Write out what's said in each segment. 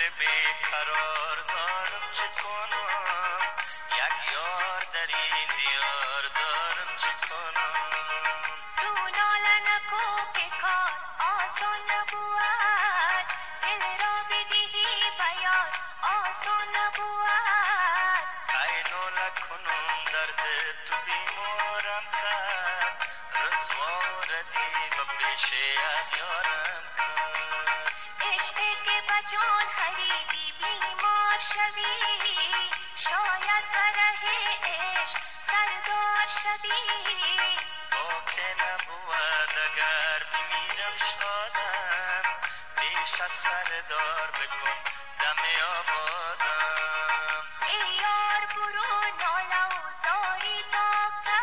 دل بیقرار دارم چه کنم، یک یار در این دیار دارم چه کنم. تو ناله نکو که کار آسان نبود، دل را بدهی بیار آسان نبود. ای ناله کنم درد تو بیمارم کرد، رسوا ردی و پیش یارم کرد. عشقی که بجان خریدی بیمار شوی، شاید بره عشق سردار شوی. با که نبود اگر بمیرم شادم، پیش از سردار بکن دم آبادم. ای یار برو ناله و زاری تا کی،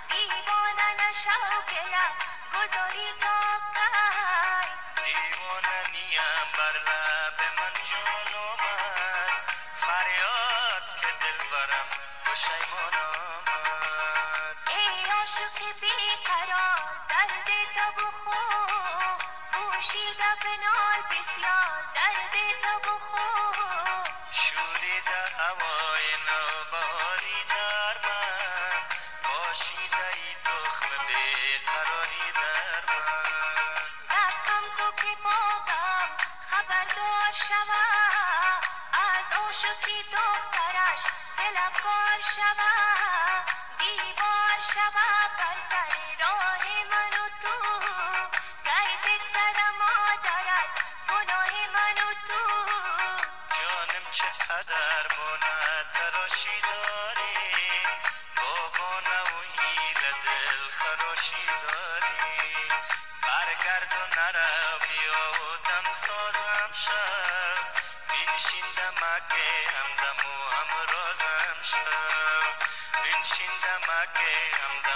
دیوانه نشو گله گذاری تا کی. دیوانه نیم بر لب من جان آمد، فریاد که دلبرم پشیمان آمد. ای عاشق بیقرار درد تو بخو، پوشیده بنال بسیار درد تو بخو. شوریده هوای نوبهاری در من، پاشیده ای تخم بیقراری در من. دستم تو که باغم خبردار شوه، از عاشقی دخترش دلکار شوه. دیوار شوه بر سر راه من و تو، گر بگذر مادرت گناه من و تو. جانم چقدر مانه تراشی داری، بابا نوهی دل خراشی داری. برگرد و نرو بیا و دم سازم شو، بنشین دمک همدم و همرازم شو. بنشین دمک همدم